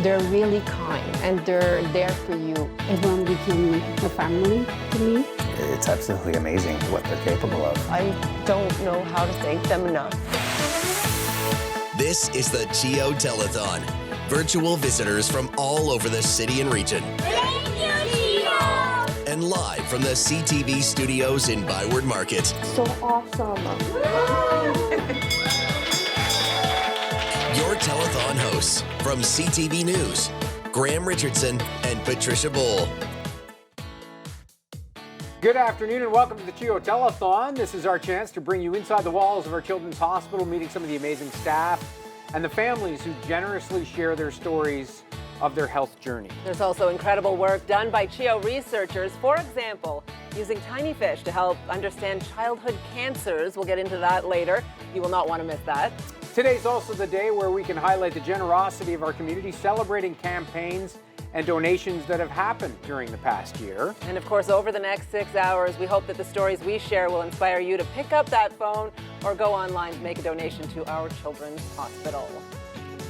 They're really kind and they're there for you. Everyone became a family to me. It's absolutely amazing what they're capable of. I don't know how to thank them enough. This is the CHEO Telethon. Virtual visitors from all over the city and region. Thank you, CHEO! And live from the CTV studios in Byward Market. So awesome. Your telethon hosts from CTV News, Graham Richardson and Patricia Bowl. Good afternoon and welcome to the CHEO Telethon. This is our chance to bring you inside the walls of our children's hospital, meeting some of the amazing staff and the families who generously share their stories of their health journey. There's also incredible work done by CHEO researchers, for example, using tiny fish to help understand childhood cancers. We'll get into that later. You will not want to miss that. Today's also the day where we can highlight the generosity of our community, celebrating campaigns and donations that have happened during the past year. And of course, over the next 6 hours, we hope that the stories we share will inspire you to pick up that phone or go online to make a donation to our children's hospital.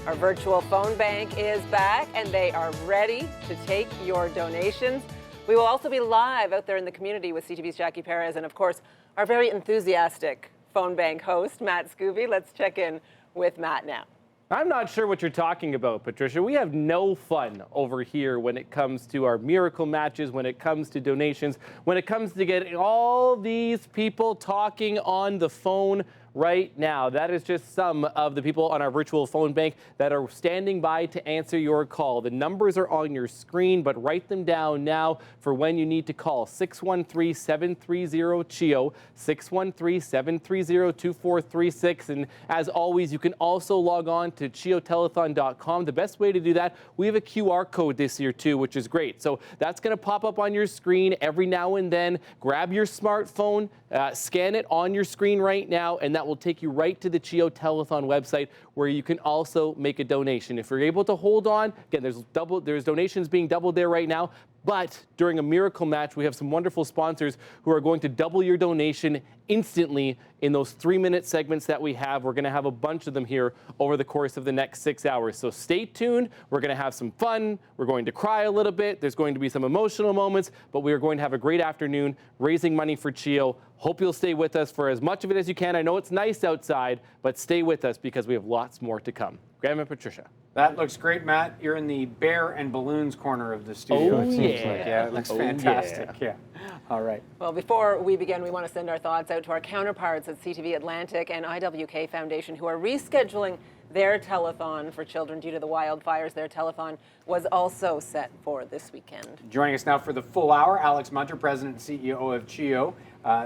Our virtual phone bank is back and they are ready to take your donations. We will also be live out there in the community with CTV's Jackie Perez and of course, our very enthusiastic phone bank host, Matt Scooby. Let's check in with Matt now. I'm not sure what you're talking about, Patricia. We have no fun over here when it comes to our miracle matches, when it comes to donations, when it comes to getting all these people talking on the phone right now. That is just some of the people on our virtual phone bank that are standing by to answer your call. The numbers are on your screen, but write them down now for when you need to call. 613-730-CHEO, 613-730-2436. And as always, you can also log on to CHEOTelethon.com. The best way to do that, we have a QR code this year too, which is great. So that's going to pop up on your screen every now and then. Grab your smartphone, scan it on your screen right now, and that will take you right to the CHEO Telethon website where you can also make a donation. If you're able to hold on, again, there's donations being doubled there right now, but during a miracle match, we have some wonderful sponsors who are going to double your donation instantly in those 3-minute segments that we have. We're going to have a bunch of them here over the course of the next 6 hours. So stay tuned. We're going to have some fun. We're going to cry a little bit. There's going to be some emotional moments, but we are going to have a great afternoon raising money for CHEO. Hope you'll stay with us for as much of it as you can. I know it's nice outside, but stay with us because we have lots more to come. Graham and Patricia. That looks great, Matt. You're in the bear and balloons corner of the studio. Oh, it seems yeah. like. Yeah, it looks fantastic. Yeah. All right. Well, before we begin, we want to send our thoughts out to our counterparts at CTV Atlantic and IWK Foundation who are rescheduling their telethon for children due to the wildfires. Their telethon was also set for this weekend. Joining us now for the full hour, Alex Munter, President and CEO of CHEO.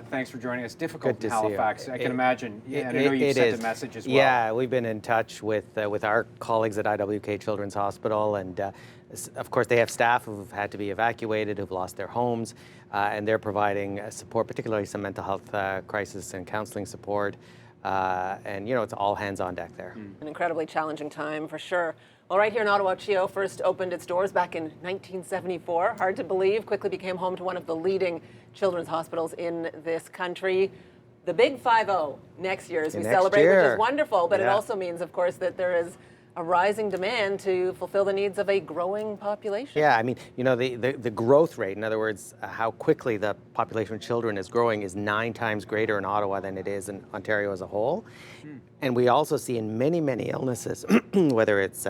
Thanks for joining us. Difficult in Halifax, I can imagine. And I know you sent a message as well. Yeah, we've been in touch with our colleagues at IWK Children's Hospital, and of course they have staff who've had to be evacuated, who've lost their homes, and they're providing support, particularly some mental health crisis and counseling support. And, you know, it's all hands on deck there. An incredibly challenging time for sure. Well, right here in Ottawa, CHEO first opened its doors back in 1974. Hard to believe, quickly became home to one of the leading children's hospitals in this country. The big 5-0 next year as we celebrate, which is wonderful, but it also means, of course, that there is a rising demand to fulfill the needs of a growing population. Yeah, I mean, you know, the growth rate, in other words, how quickly the population of children is growing is 9 times greater in Ottawa than it is in Ontario as a whole. And we also see in many, many illnesses, whether it's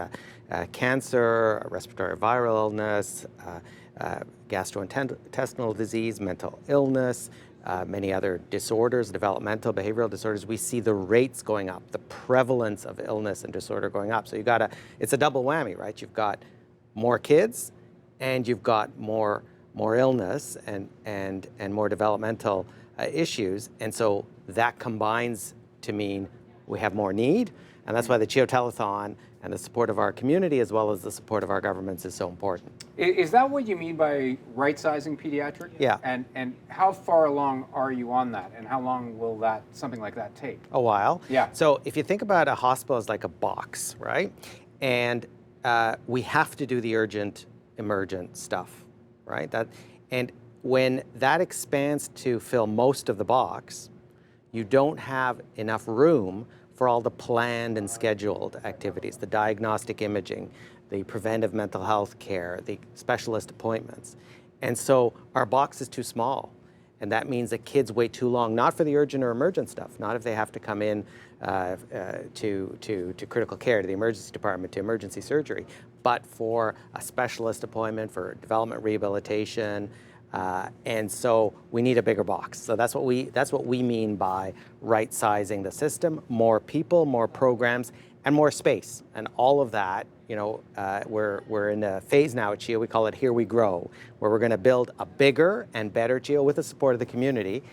cancer, respiratory viral illness, gastrointestinal disease, mental illness, many other disorders, developmental, behavioral disorders, we see the rates going up, the prevalence of illness and disorder going up. So it's a double whammy, right? You've got more kids and you've got more illness and more developmental issues. And so that combines to mean we have more need. And that's why the CHEO Telethon and the support of our community as well as the support of our governments is so important. Is that what you mean by right-sizing pediatric? Yeah. And how far along are you on that? And how long will something like that take? A while. Yeah. So if you think about a hospital as like a box, right? And we have to do the urgent, emergent stuff, right? And when that expands to fill most of the box, you don't have enough room for all the planned and scheduled activities, the diagnostic imaging, the preventive mental health care, the specialist appointments. And so our box is too small. And that means that kids wait too long, not for the urgent or emergent stuff, not if they have to come in to critical care, to the emergency department, to emergency surgery, but for a specialist appointment, for development rehabilitation. And so we need a bigger box. So that's what we mean by right sizing the system, more people, more programs, and more space. And all of that, you know, we're in a phase now at CHEO, we call it Here We Grow, where we're going to build a bigger and better CHEO with the support of the community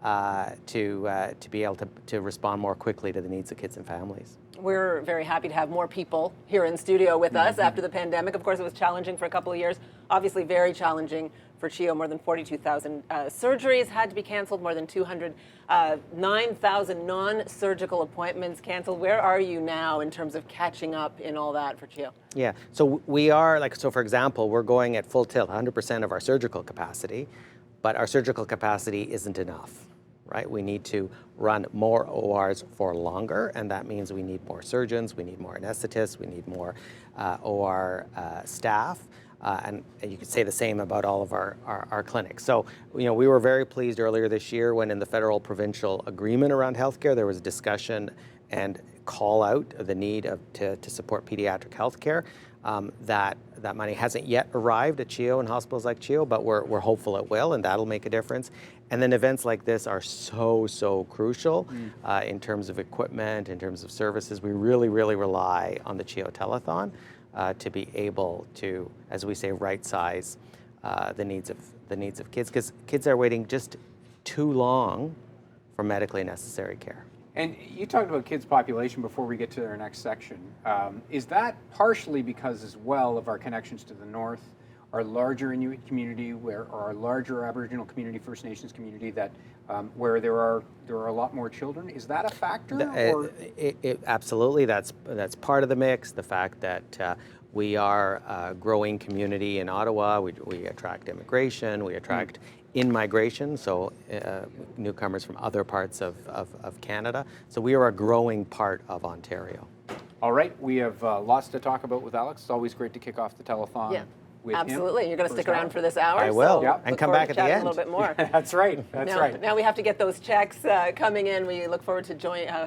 to be able to respond more quickly to the needs of kids and families. We're very happy to have more people here in studio with us after the pandemic. Of course, it was challenging for a couple of years, obviously very challenging for CHEO. More than 42,000 surgeries had to be canceled, more than 9,000 non-surgical appointments canceled. Where are you now in terms of catching up in all that for CHEO? Yeah, so we are, so for example, we're going at full tilt, 100% of our surgical capacity, but our surgical capacity isn't enough. Right? We need to run more ORs for longer, and that means we need more surgeons, we need more anesthetists, we need more OR staff, and you could say the same about all of our clinics. So, you know, we were very pleased earlier this year when in the federal provincial agreement around healthcare, there was a discussion and call out of the need to support pediatric healthcare. That money hasn't yet arrived at CHEO and hospitals like CHEO, but we're hopeful it will, and that'll make a difference. And then events like this are so crucial in terms of equipment, in terms of services. We really rely on the CHEO Telethon to be able to, as we say, right size the needs of kids, because kids are waiting just too long for medically necessary care. And you talked about kids' population before we get to our next section. Is that partially because as well of our connections to the north, our larger Inuit community, or our larger Aboriginal community, First Nations community, that where there are a lot more children? Is that a factor? Absolutely, that's part of the mix. The fact that we are a growing community in Ottawa, we attract immigration, we attract in-migration, so newcomers from other parts of Canada. So we are a growing part of Ontario. All right, we have lots to talk about with Alex. It's always great to kick off the telethon with him. Absolutely. You're going to stick around for this hour. I will, so and come back at the end. A little bit more. That's right. That's right. Now we have to get those checks coming in. We look forward to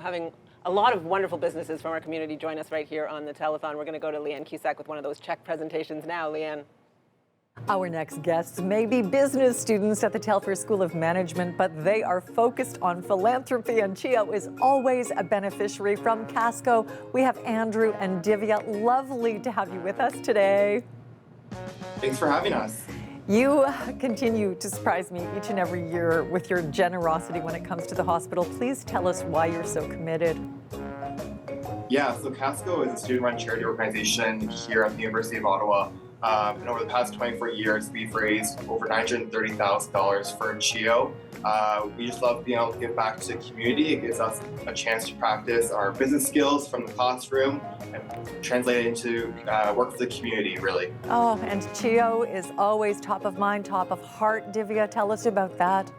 having a lot of wonderful businesses from our community join us right here on the telethon. We're going to go to Leanne Cusack with one of those check presentations now. Leanne. Our next guests may be business students at the Telfair School of Management, but they are focused on philanthropy, and CHEO is always a beneficiary. From Casco, we have Andrew and Divya. Lovely to have you with us today. Thanks for having us. You continue to surprise me each and every year with your generosity when it comes to the hospital. Please tell us why you're so committed. Yeah, so Casco is a student-run charity organization here at the University of Ottawa. And over the past 24 years, we've raised over $930,000 for CHEO. We just love being able to give back to the community. It gives us a chance to practice our business skills from the classroom and translate it into work for the community, really. Oh, and CHEO is always top of mind, top of heart. Divya, tell us about that.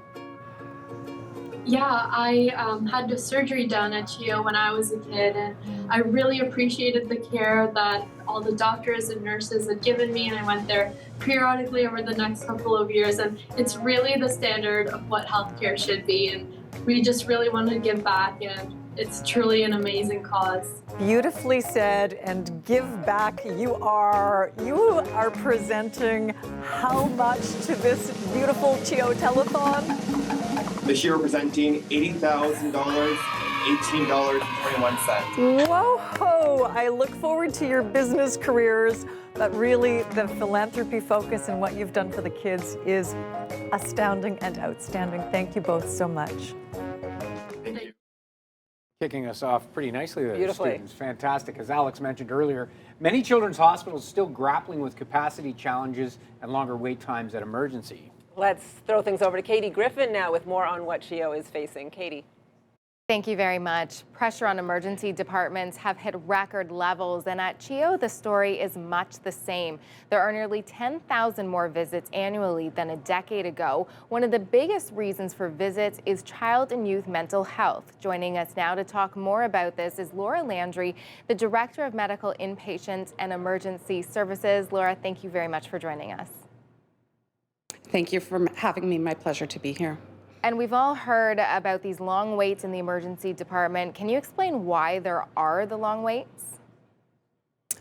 Yeah, I had the surgery done at CHEO when I was a kid, and I really appreciated the care that all the doctors and nurses had given me, and I went there periodically over the next couple of years, and it's really the standard of what healthcare should be, and we just really want to give back, and it's truly an amazing cause. Beautifully said, and give back. You are presenting how much to this beautiful CHEO Telethon? This year we're presenting $80,000, $18.21. Whoa! I look forward to your business careers, but really the philanthropy focus and what you've done for the kids is astounding and outstanding. Thank you both so much. Thank you. Kicking us off pretty nicely there, Beautifully. students. Fantastic. As Alex mentioned earlier, many children's hospitals still grappling with capacity challenges and longer wait times at emergency. Let's throw things over to Katie Griffin now with more on what CHEO is facing. Katie. Thank you very much. Pressure on emergency departments have hit record levels, and at CHEO, the story is much the same. There are nearly 10,000 more visits annually than a decade ago. One of the biggest reasons for visits is child and youth mental health. Joining us now to talk more about this is Laura Landry, the Director of Medical Inpatient and Emergency Services. Laura, thank you very much for joining us. Thank you for having me. My pleasure to be here. And we've all heard about these long waits in the emergency department. Can you explain why there are the long waits?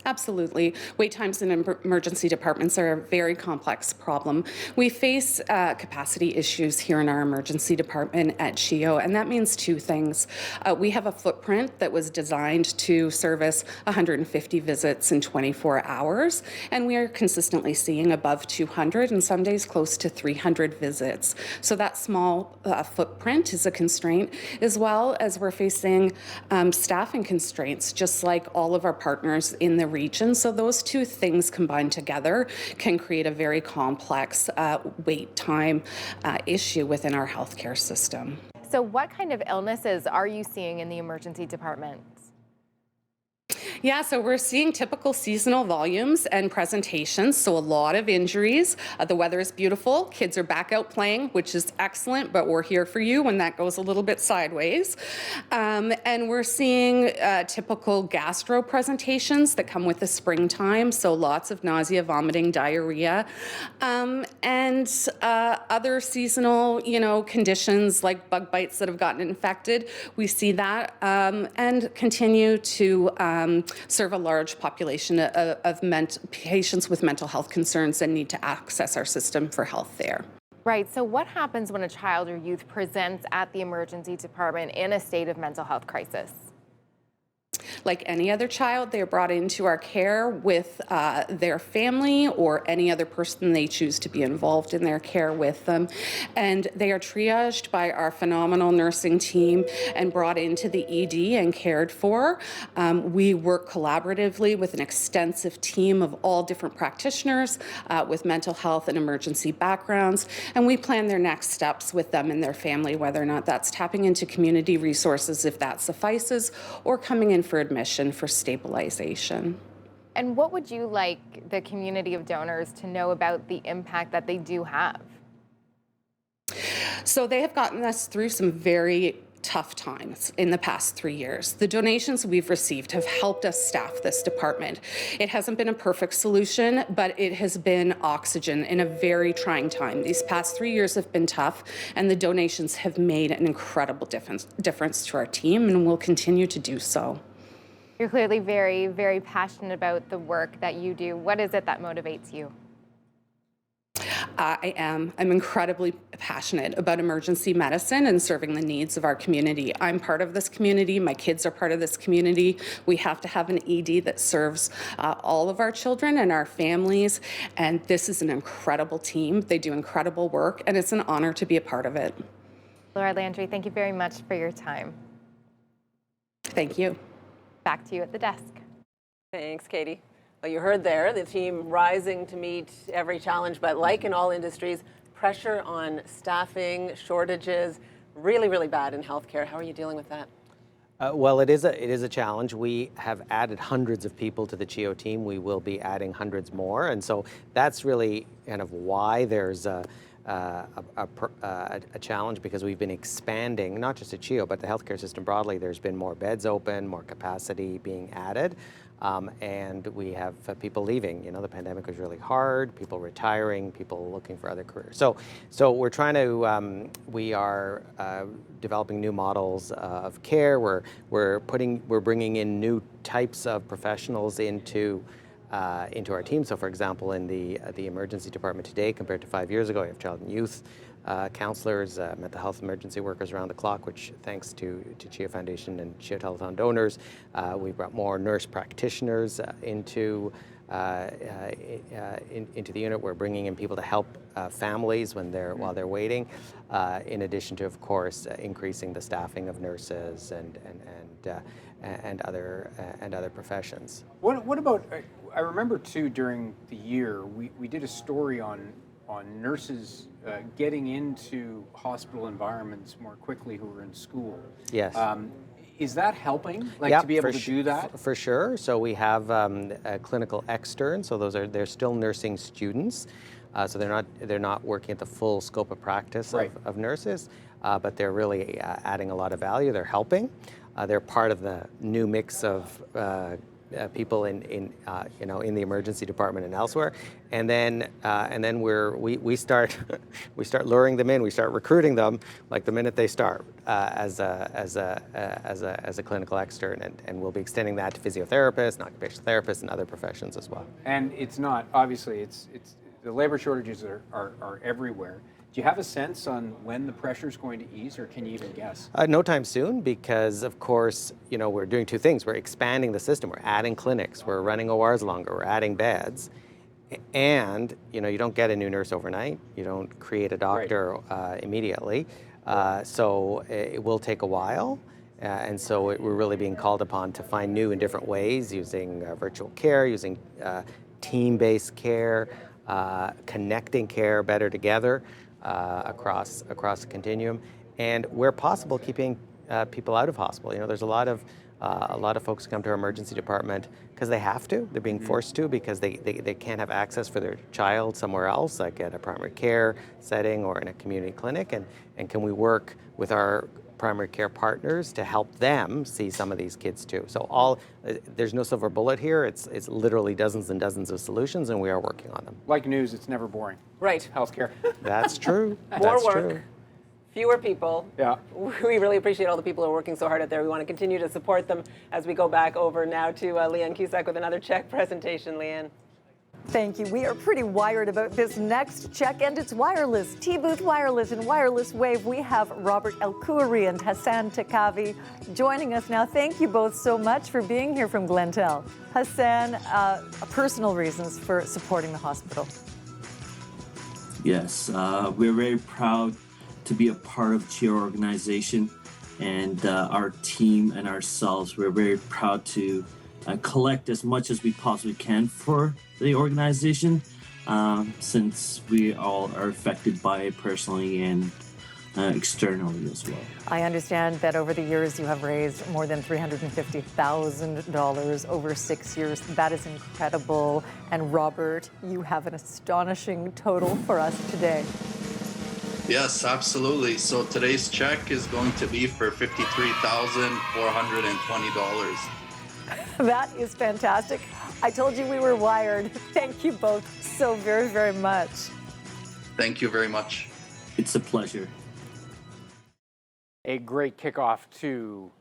Absolutely. Wait times in emergency departments are a very complex problem. We face capacity issues here in our emergency department at CHEO, and that means two things. We have a footprint that was designed to service 150 visits in 24 hours, and we are consistently seeing above 200 and some days close to 300 visits. So that small footprint is a constraint, as well as we're facing staffing constraints, just like all of our partners in the region. So those two things combined together can create a very complex wait time issue within our healthcare system. So what kind of illnesses are you seeing in the emergency department? Yeah, so we're seeing typical seasonal volumes and presentations, so a lot of injuries. The weather is beautiful. Kids are back out playing, which is excellent, but we're here for you when that goes a little bit sideways. And we're seeing typical gastro presentations that come with the springtime, so lots of nausea, vomiting, diarrhea, and other seasonal, conditions like bug bites that have gotten infected. We see that and continue to serve a large population of patients with mental health concerns and need to access our system for health there. Right. So what happens when a child or youth presents at the emergency department in a state of mental health crisis? Like any other child, they are brought into our care with their family or any other person they choose to be involved in their care with them. And they are triaged by our phenomenal nursing team and brought into the ED and cared for. We work collaboratively with an extensive team of all different practitioners with mental health and emergency backgrounds. And we plan their next steps with them and their family, whether or not that's tapping into community resources if that suffices, or coming in for admission for stabilization. And what would you like the community of donors to know about the impact that they do have? So they have gotten us through some very tough times in the past 3 years. The donations we've received have helped us staff this department. It hasn't been a perfect solution, but it has been oxygen in a very trying time. These past 3 years have been tough, and the donations have made an incredible difference to our team, and will continue to do so. You're clearly very, very passionate about the work that you do. What is it that motivates you? I'm incredibly passionate about emergency medicine and serving the needs of our community. I'm part of this community. My kids are part of this community. We have to have an ED that serves all of our children and our families. And this is an incredible team. They do incredible work, and it's an honor to be a part of it. Laura Landry, thank you very much for your time. Thank you. Back to you at the desk. Thanks, Katie. Well, you heard there, the team rising to meet every challenge, but like in all industries, pressure on staffing, shortages, really, really bad in healthcare. How are you dealing with that? Well, it is a challenge. We have added hundreds of people to the CHEO team. We will be adding hundreds more, and so that's really kind of why there's a challenge, because we've been expanding, not just at CHEO, but the healthcare system broadly. There's been more beds open, more capacity being added, and we have people leaving. The pandemic was really hard, people retiring, people looking for other careers. So we're trying to, we are developing new models of care. We're bringing in new types of professionals into our team. So for example, in the emergency department today, compared to 5 years ago, we have child and youth counselors, mental health emergency workers around the clock, which thanks to CHEO Foundation and CHEO Telethon donors, we brought more nurse practitioners into the unit. We're bringing in people to help families while they're waiting, in addition to, of course, increasing the staffing of nurses and other professions. What about? I remember too, during the year we did a story on nurses getting into hospital environments more quickly who are in school. Yes. Is that helping, like Yep, to be able for to do that? For sure. So we have a clinical extern. So they're still nursing students. So they're not working at the full scope of practice of nurses, but they're really adding a lot of value. They're helping. They're part of the new mix of people in the emergency department and elsewhere, and then we start we start luring them in. We start recruiting them like the minute they start as a clinical extern, and we'll be extending that to physiotherapists, and occupational therapists, and other professions as well. And it's not obviously it's the labor shortages are everywhere. Do you have a sense on when the pressure is going to ease, or can you even guess? No time soon, because of course, we're doing two things. We're expanding the system. We're adding clinics. We're running ORs longer. We're adding beds. And, you don't get a new nurse overnight. You don't create a doctor immediately. So it will take a while. And so we're really being called upon to find new and different ways, using virtual care, using team-based care, connecting care better together. Across the continuum, and where possible, keeping people out of hospital. There's a lot of folks who come to our emergency department because they have to. They're being forced to because they can't have access for their child somewhere else, like at a primary care setting or in a community clinic. And can we work with our primary care partners to help them see some of these kids too? So there's no silver bullet here. It's literally dozens and dozens of solutions, and we are working on them. Like news, it's never boring. Right. Healthcare. That's true. More That's work, true. fewer people. Yeah. We really appreciate all the people who are working so hard out there. We want to continue to support them as we go back over now to Leanne Cusack with another check presentation. Leanne. Thank you. We are pretty wired about this next check, and it's wireless. T-Booth Wireless and Wireless Wave. We have Robert El-Khoury and Hassan Takavi joining us now. Thank you both so much for being here from Glentel. Hassan, personal reasons for supporting the hospital. Yes, we're very proud to be a part of the CHEO organization, and our team and ourselves, we're very proud to collect as much as we possibly can for the organization, since we all are affected by it personally and externally as well. I understand that over the years you have raised more than $350,000 over 6 years. That is incredible. And Robert, you have an astonishing total for us today. Yes, absolutely. So today's check is going to be for $53,420. That is fantastic. I told you we were wired. Thank you both so very, very much. Thank you very much. It's a pleasure. A great kickoff to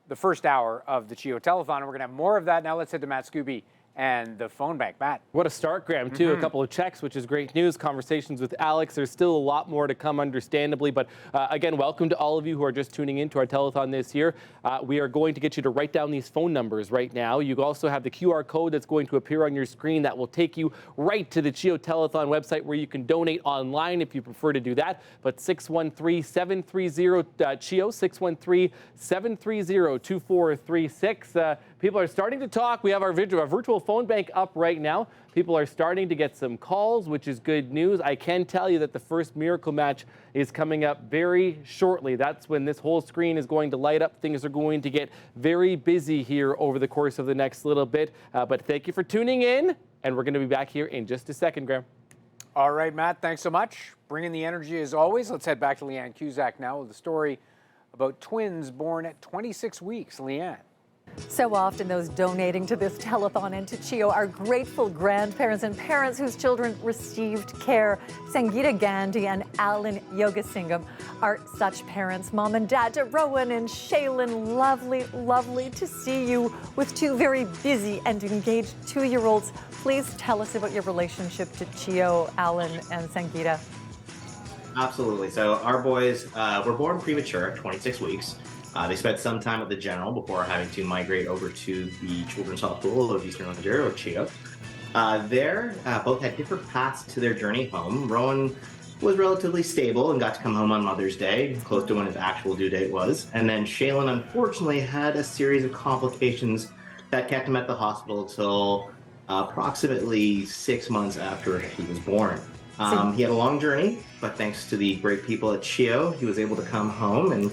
the first hour of the CHEO Telethon. We're going to have more of that. Now let's head to Matt Scooby and the phone bank. Matt. What a start, Graham, too. A couple of checks, which is great news. Conversations with Alex. There's still a lot more to come, understandably. But again, welcome to all of you who are just tuning in to our telethon this year. We are going to get you to write down these phone numbers right now. You also have the QR code that's going to appear on your screen that will take you right to the CHEO Telethon website where you can donate online if you prefer to do that. But 613-730-CHEO, 613-730-2436. People are starting to talk. We have our virtual phone bank up right now. People are starting to get some calls, which is good news. I can tell you that the first Miracle Match is coming up very shortly. That's when this whole screen is going to light up. Things are going to get very busy here over the course of the next little bit. But thank you for tuning in, and we're going to be back here in just a second, Graham. All right, Matt, thanks so much. Bringing the energy as always. Let's head back to Leanne Cusack now with a story about twins born at 26 weeks. Leanne. So often those donating to this telethon and to CHEO are grateful grandparents and parents whose children received care. Sangeeta Gandhi and Alan Yogasingham are such parents. Mom and Dad, to Rowan and Shaylin, lovely to see you with two very busy and engaged 2-year-olds. Please tell us about your relationship to CHEO, Alan and Sangeeta. Absolutely. So our boys were born premature at 26 weeks. They spent some time at the General before having to migrate over to the Children's Hospital of Eastern Ontario, or CHEO. There, both had different paths to their journey home. Rowan was relatively stable and got to come home on Mother's Day, close to when his actual due date was. And then Shaylin, unfortunately, had a series of complications that kept him at the hospital till approximately 6 months after he was born. He had a long journey, but thanks to the great people at CHEO, he was able to come home, and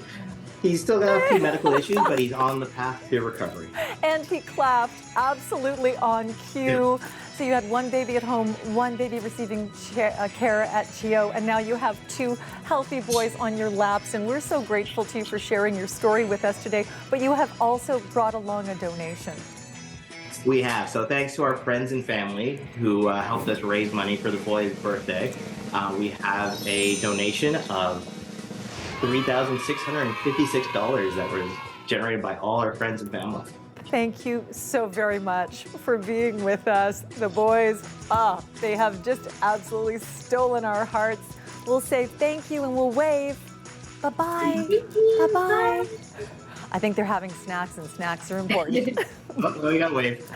he's still got a few medical issues, but he's on the path to recovery. And he clapped absolutely on cue. So you had one baby at home, one baby receiving care at CHEO, and now you have two healthy boys on your laps. And we're so grateful to you for sharing your story with us today. But you have also brought along a donation. We have. So thanks to our friends and family who helped us raise money for the boy's birthday. We have a donation of $3,656 that was generated by all our friends and family. Thank you so very much for being with us. The boys, they have just absolutely stolen our hearts. We'll say thank you and we'll wave. Bye-bye. Bye-bye. I think they're having snacks, and snacks are important. Oh, you got to wave.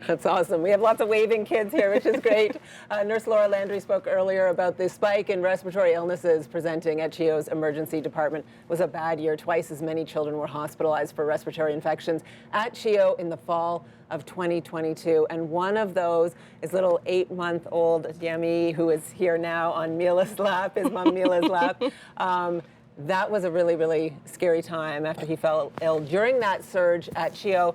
That's awesome. We have lots of waving kids here, which is great. Nurse Laura Landry spoke earlier about the spike in respiratory illnesses presenting at CHEO's emergency department. It was a bad year. Twice as many children were hospitalized for respiratory infections at CHEO in the fall of 2022. And one of those is little 8-month-old Yemi, who is here now on Mila's lap, his mom Mila's lap. That was a really, really scary time after he fell ill during that surge at CHEO.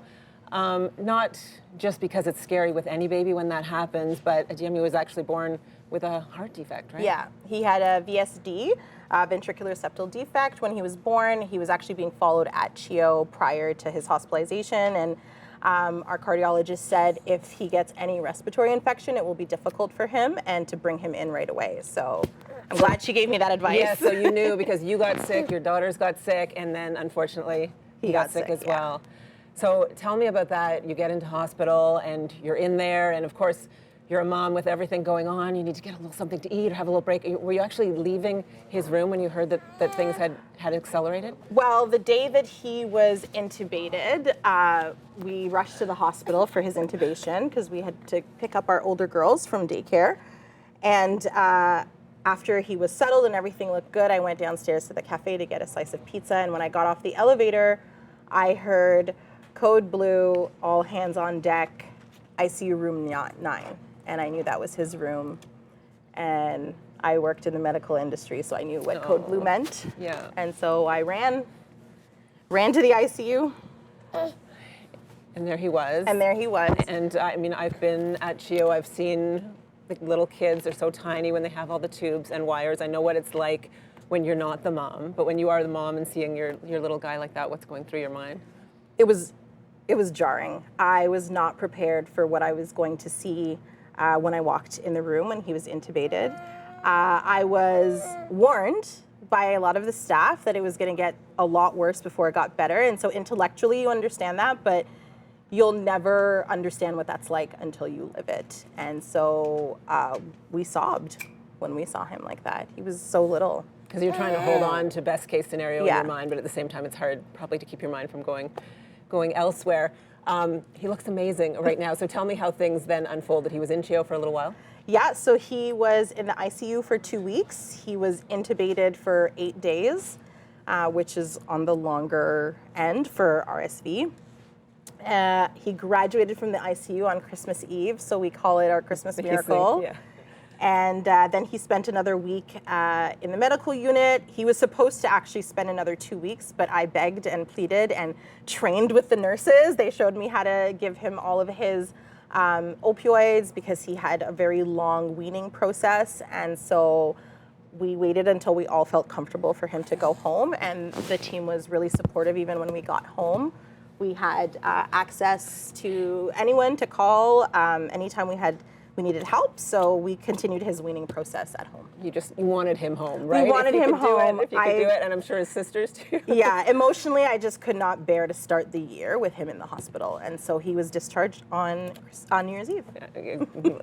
Not just because it's scary with any baby when that happens, but Adiemi was actually born with a heart defect, right? Yeah, he had a VSD, ventricular septal defect, when he was born. He was actually being followed at CHEO prior to his hospitalization, and our cardiologist said if he gets any respiratory infection, it will be difficult for him and to bring him in right away. So I'm glad she gave me that advice. Yeah, so you knew because you got sick, your daughters got sick, and then unfortunately he got sick as well. So tell me about that. You get into hospital and you're in there, and of course you're a mom with everything going on. You need to get a little something to eat or have a little break. Were you actually leaving his room when you heard that things had accelerated? Well, the day that he was intubated, we rushed to the hospital for his intubation because we had to pick up our older girls from daycare. And after he was settled and everything looked good, I went downstairs to the cafe to get a slice of pizza. And when I got off the elevator, I heard code blue, all hands on deck, ICU room 9. And I knew that was his room. And I worked in the medical industry, so I knew what code blue meant. Yeah. And so I ran to the ICU. And there he was. And there he was. And I mean, I've been at CHEO, I've seen the little kids, they're so tiny when they have all the tubes and wires. I know what it's like when you're not the mom, but when you are the mom and seeing your little guy like that, what's going through your mind? It was jarring. I was not prepared for what I was going to see when I walked in the room when he was intubated. I was warned by a lot of the staff that it was going to get a lot worse before it got better. And so intellectually you understand that, but you'll never understand what that's like until you live it. And so we sobbed when we saw him like that. He was so little. Because you're trying to hold on to best case scenario in your mind, but at the same time it's hard probably to keep your mind from going elsewhere. He looks amazing right now. So tell me how things then unfolded. He was in CHEO for a little while? Yeah, so he was in the ICU for 2 weeks. He was intubated for 8 days, which is on the longer end for RSV. He graduated from the ICU on Christmas Eve, so we call it our Christmas miracle. Yeah. And then he spent another week in the medical unit. He was supposed to actually spend another 2 weeks, but I begged and pleaded and trained with the nurses. They showed me how to give him all of his opioids because he had a very long weaning process. And so we waited until we all felt comfortable for him to go home. And the team was really supportive even when we got home. We had access to anyone to call anytime we needed help, so we continued his weaning process at home. You wanted him home, right? We wanted him home. If you could do it, and I'm sure his sisters too. Yeah, emotionally, I just could not bear to start the year with him in the hospital, and so he was discharged on New Year's Eve.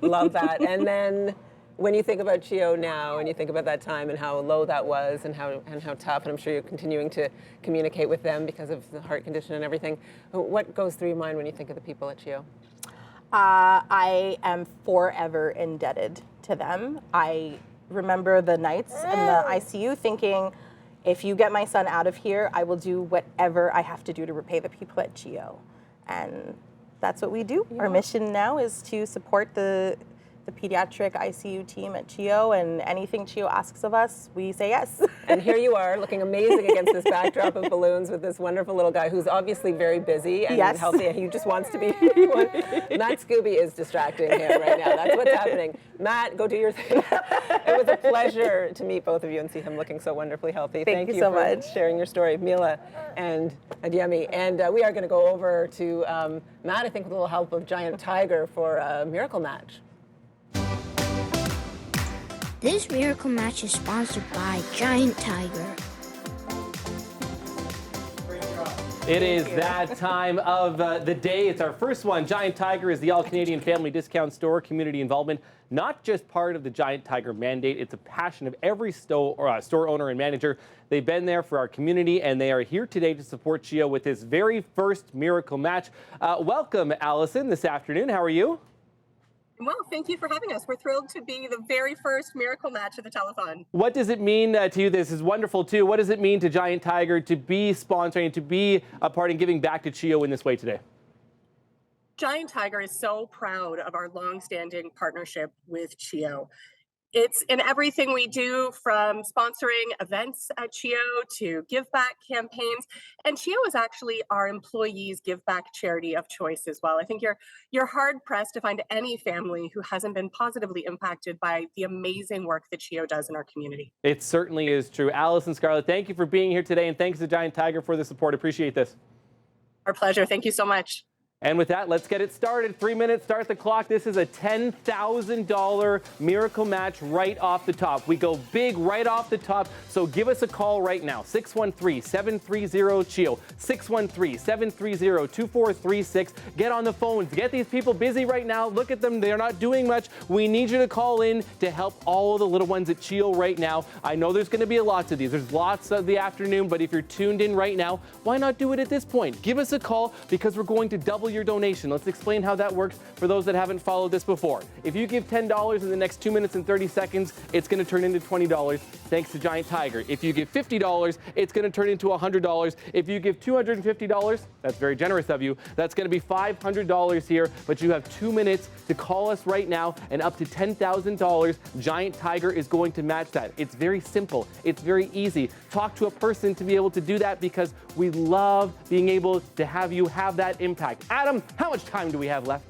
Love that. And then when you think about CHEO now, and you think about that time and how low that was, and how tough, and I'm sure you're continuing to communicate with them because of the heart condition and everything. What goes through your mind when you think of the people at CHEO? I am forever indebted to them. I remember the nights in the ICU thinking, if you get my son out of here, I will do whatever I have to do to repay the people at CHEO. And that's what we do. Yeah. Our mission now is to support the the pediatric ICU team at CHEO, and anything CHEO asks of us, we say yes. And here you are, looking amazing against this backdrop of balloons with this wonderful little guy who's obviously very busy and Yes. healthy. He just wants to be. Matt Scooby is distracting him right now. That's what's happening. Matt, go do your thing. It was a pleasure to meet both of you and see him looking so wonderfully healthy. Thank you you so for much. sharing your story, Mila and Adyemi. And we are going to go over to Matt, I think, with a little help of Giant Tiger for a miracle match. This miracle match is sponsored by Giant Tiger. It is that time of the day. It's our first one. Giant Tiger is the all-Canadian family discount store. Community involvement, not just part of the Giant Tiger mandate. It's a passion of every store owner and manager. They've been there for our community, and they are here today to support CHEO with this very first miracle match. Welcome, Allison, this afternoon. How are you? Well, thank you for having us. We're thrilled to be the very first miracle match of the telethon. What does it mean to you? This is wonderful, too. What does it mean to Giant Tiger to be sponsoring, to be a part in giving back to CHEO in this way today? Giant Tiger is so proud of our long-standing partnership with CHEO. It's in everything we do, from sponsoring events at CHEO to give back campaigns. And CHEO is actually our employees' give back charity of choice as well. I think you're hard pressed to find any family who hasn't been positively impacted by the amazing work that CHEO does in our community. It certainly is true. Allison, Scarlett, thank you for being here today, and thanks to Giant Tiger for the support. Appreciate this. Our pleasure. Thank you so much. And with that, let's get it started. 3 minutes, start the clock. This is a $10,000 miracle match right off the top. We go big right off the top, so give us a call right now. 613-730-CHEO, 613-730-2436. Get on the phones. Get these people busy right now. Look at them. They're not doing much. We need you to call in to help all of the little ones at CHEO right now. I know there's going to be lots of these. There's lots of the afternoon, but if you're tuned in right now, why not do it at this point? Give us a call because we're going to double your donation. Let's explain how that works for those that haven't followed this before. If you give $10 in the next 2 minutes and 30 seconds, it's going to turn into $20 thanks to Giant Tiger. If you give $50, it's going to turn into $100. If you give $250, that's very generous of you. That's going to be $500 here, but you have 2 minutes to call us right now, and up to $10,000, Giant Tiger is going to match that. It's very simple. It's very easy. Talk to a person to be able to do that because we love being able to have you have that impact. Adam, how much time do we have left?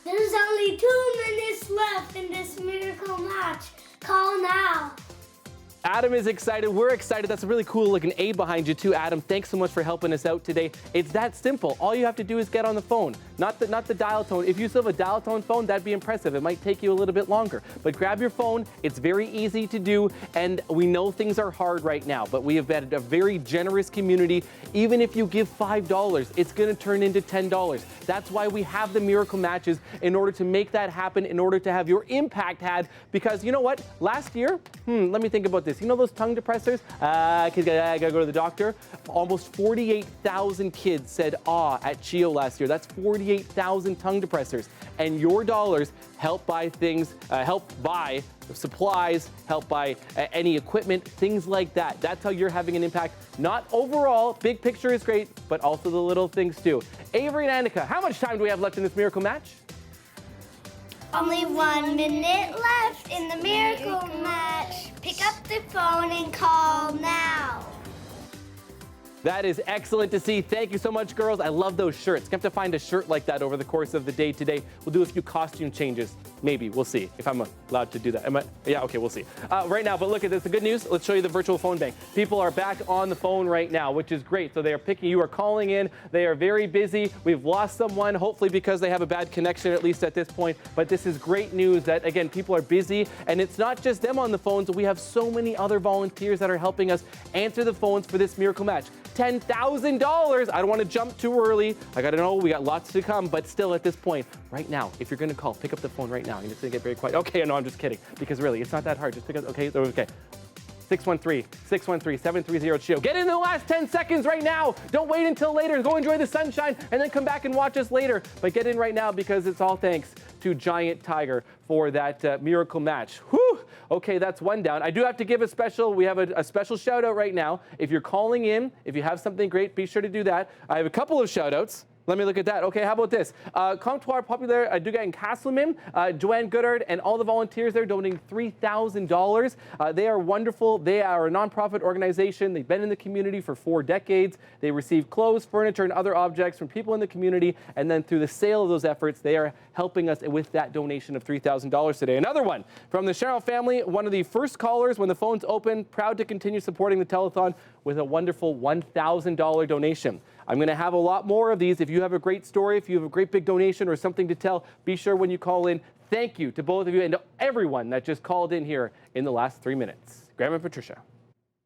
There's only 2 minutes left in this miracle match. Call now. Adam is excited. We're excited. That's really cool looking A behind you too, Adam. Thanks so much for helping us out today. It's that simple. All you have to do is get on the phone, not the dial tone. If you still have a dial tone phone, that'd be impressive. It might take you a little bit longer, but grab your phone. It's very easy to do, and we know things are hard right now, but we have been a very generous community. Even if you give $5, it's going to turn into $10. That's why we have the miracle matches, in order to make that happen, in order to have your impact had, because you know what? Last year, let me think about this. You know those tongue depressors? I gotta go to the doctor. Almost 48,000 kids said at CHEO last year. That's 48,000 tongue depressors. And your dollars help buy things, help buy supplies, help buy any equipment, things like that. That's how you're having an impact. Not overall, big picture is great, but also the little things too. Avery and Annika, how much time do we have left in this miracle match? Only 1 minute left in the miracle match. Pick up the phone and call now. That is excellent to see. Thank you so much, girls. I love those shirts. You have to find a shirt like that over the course of the day today. We'll do a few costume changes. Maybe. We'll see if I'm allowed to do that. Yeah, okay, we'll see. Right now, but look at this. The good news, let's show you the virtual phone bank. People are back on the phone right now, which is great. So they are picking, you are calling in. They are very busy. We've lost someone, hopefully because they have a bad connection, at least at this point. But this is great news that, again, people are busy. And it's not just them on the phones. We have so many other volunteers that are helping us answer the phones for this miracle match. $10,000. I don't want to jump too early. I got to know we got lots to come, but still at this point, right now, if you're going to call, pick up the phone right now. And it's going to get very quiet. Okay, no, I'm just kidding. Because really, it's not that hard. Just pick up, okay. 613-613-730-CHEO. Get in the last 10 seconds right now. Don't wait until later. Go enjoy the sunshine and then come back and watch us later. But get in right now because it's all thanks to Giant Tiger for that miracle match. Whew. Okay, that's one down. I do have to give we have a special shout out right now. If you're calling in, if you have something great, be sure to do that. I have a couple of shout outs. Let me look at that. Okay, how about this? Comptoir Populaire du Gain Castleman, Joanne Goodard, and all the volunteers there donating $3,000. They are wonderful. They are a nonprofit organization. They've been in the community for 4 decades. They receive clothes, furniture, and other objects from people in the community. And then through the sale of those efforts, they are helping us with that donation of $3,000 today. Another one from the Cheryl family, one of the first callers when the phones open, proud to continue supporting the telethon with a wonderful $1,000 donation. I'm going to have a lot more of these. If you have a great story, if you have a great big donation or something to tell, be sure when you call in, thank you to both of you and to everyone that just called in here in the last 3 minutes. Graham and Patricia.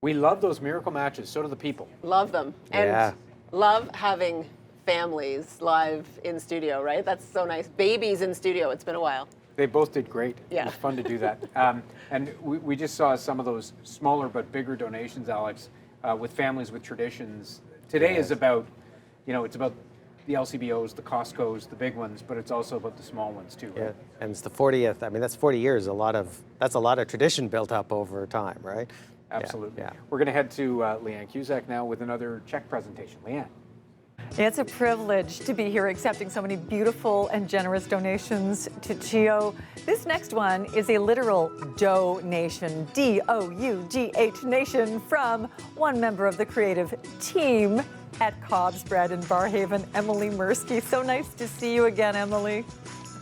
We love those miracle matches. So do the people. Love them. And love having families live in studio, right? That's so nice. Babies in studio. It's been a while. They both did great. Yeah. It was fun to do that. And we just saw some of those smaller but bigger donations, Alex, with families with traditions. Today is about, it's about the LCBOs, the Costcos, the big ones, but it's also about the small ones too, right? Yeah, and it's the 40th. I mean, that's 40 years. That's a lot of tradition built up over time, right? Absolutely. Yeah. We're going to head to Leanne Cusack now with another check presentation. Leanne. It's a privilege to be here accepting so many beautiful and generous donations to CHEO. This next one is a literal donation, D-O-U-G-H nation, from one member of the creative team at Cobb's Bread in Barrhaven, Emily Mursky. So nice to see you again, Emily.